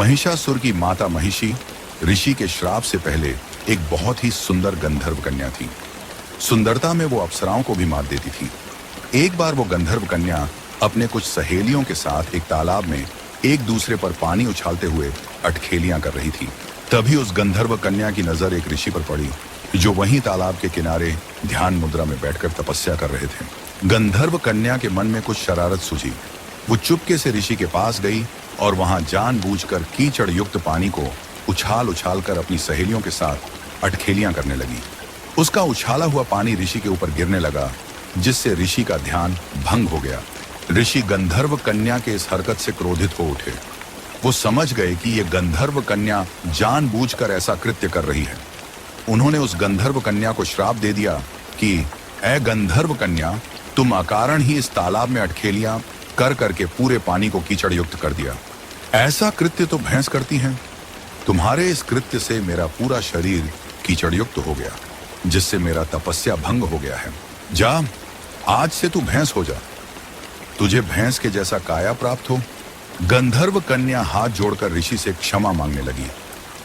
महिषासुर की माता महिषी ऋषि के श्राप से पहले एक बहुत ही सुंदर गंधर्व कन्या थी। सुंदरता में वो अप्सराओं को भी मात देती थी। एक बार वो गंधर्व कन्या अपने कुछ सहेलियों के साथ एक तालाब में एक दूसरे पर पानी उछालते हुए अटखेलियां कर रही थी। तभी उस गंधर्व कन्या की नजर एक ऋषि पर पड़ी, जो वहीं तालाब के किनारे ध्यान मुद्रा में बैठकर तपस्या कर रहे थे। गंधर्व कन्या के मन में कुछ शरारत सूझी। वो चुपके से ऋषि के पास गई और वहां जानबूझकर कीचड़ युक्त पानी को उछाल उछाल कर अपनी सहेलियों के साथ अटखेलियां करने लगी। उसका उछाला हुआ पानी ऋषि के ऊपर गिरने लगा, जिससे ऋषि का ध्यान भंग हो गया। ऋषि गंधर्व कन्या के इस हरकत से क्रोधित हो उठे। वो समझ गए कि ये गंधर्व कन्या जानबूझकर ऐसा कृत्य कर रही है। उन्होंने उस गंधर्व कन्या को श्राप दे दिया कि ऐ गंधर्व कन्या, तुम अकारण ही इस तालाब में अटखेलियां कर करके पूरे पानी को कीचड़ युक्त कर दिया। ऐसा कृत्य तो भैंस करती हैं। तुम्हारे इस कृत्य से मेरा पूरा शरीर कीचड़ युक्त हो गया, जिससे मेरा तपस्या भंग हो गया है। जा, आज से तू भैंस हो जा। तुझे भैंस के जैसा काया प्राप्त हो। गंधर्व कन्या हाथ जोड़कर ऋषि से क्षमा मांगने लगी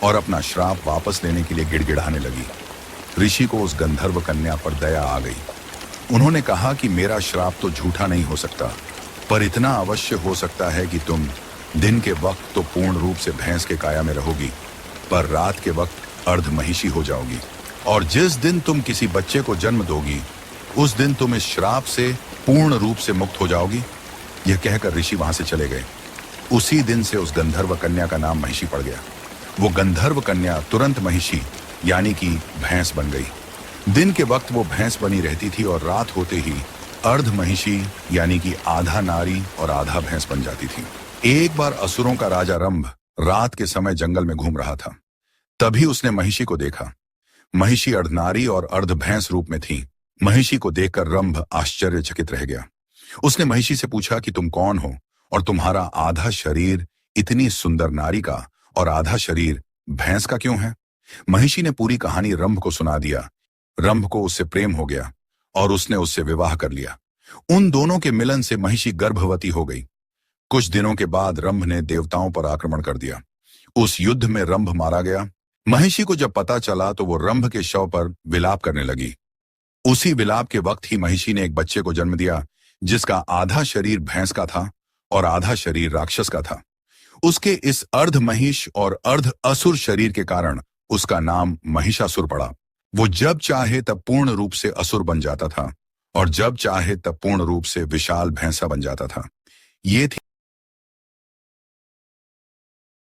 और अपना श्राप वापस लेने के लिए गिड़गिड़ाने लगी। ऋषि को उस गंधर्व कन्या पर दया आ गई। उन्होंने कहा कि मेरा श्राप तो झूठा नहीं हो सकता, पर इतना अवश्य हो सकता है कि तुम दिन के वक्त तो पूर्ण रूप से भैंस के काया में रहोगी, पर रात के वक्त अर्ध महिषी हो जाओगी। और जिस दिन तुम किसी बच्चे को जन्म दोगी, उस दिन तुम इस श्राप से पूर्ण रूप से मुक्त हो जाओगी। यह कहकर ऋषि वहां से चले गए। उसी दिन से उस गंधर्व कन्या का नाम महिषी पड़ गया। वो गंधर्व कन्या तुरंत महिषी यानी कि भैंस बन गई। दिन के वक्त वो भैंस बनी रहती थी और रात होते ही अर्ध महिषी यानी कि आधा नारी और आधा भैंस बन जाती थी। एक बार असुरों का राजा रंभ रात के समय जंगल में घूम रहा था। तभी उसने महिषी को देखा। महिषी अर्ध नारी और अर्ध भैंस रूप में थी। महिषी को देखकर रंभ आश्चर्यचकित रह गया। उसने महिषी से पूछा कि तुम कौन हो और तुम्हारा आधा शरीर इतनी सुंदर नारी का और आधा शरीर भैंस का क्यों है? महिषी ने पूरी कहानी रंभ को सुना दिया। रंभ को उससे प्रेम हो गया और उसने उससे विवाह कर लिया। उन दोनों के मिलन से महिषी गर्भवती हो गई। कुछ दिनों के बाद रंभ ने देवताओं पर आक्रमण कर दिया। उस युद्ध में रंभ मारा गया। महिषी को जब पता चला तो वो रंभ के शव पर विलाप करने लगी। उसी विलाप के वक्त ही महिषी ने एक बच्चे को जन्म दिया, जिसका आधा शरीर भैंस का था और आधा शरीर राक्षस का था। उसके इस अर्ध महिष और अर्ध असुर शरीर के कारण उसका नाम महिषासुर पड़ा। वो जब चाहे तब पूर्ण रूप से असुर बन जाता था और जब चाहे तब पूर्ण रूप से विशाल भैंसा बन जाता था। ये थी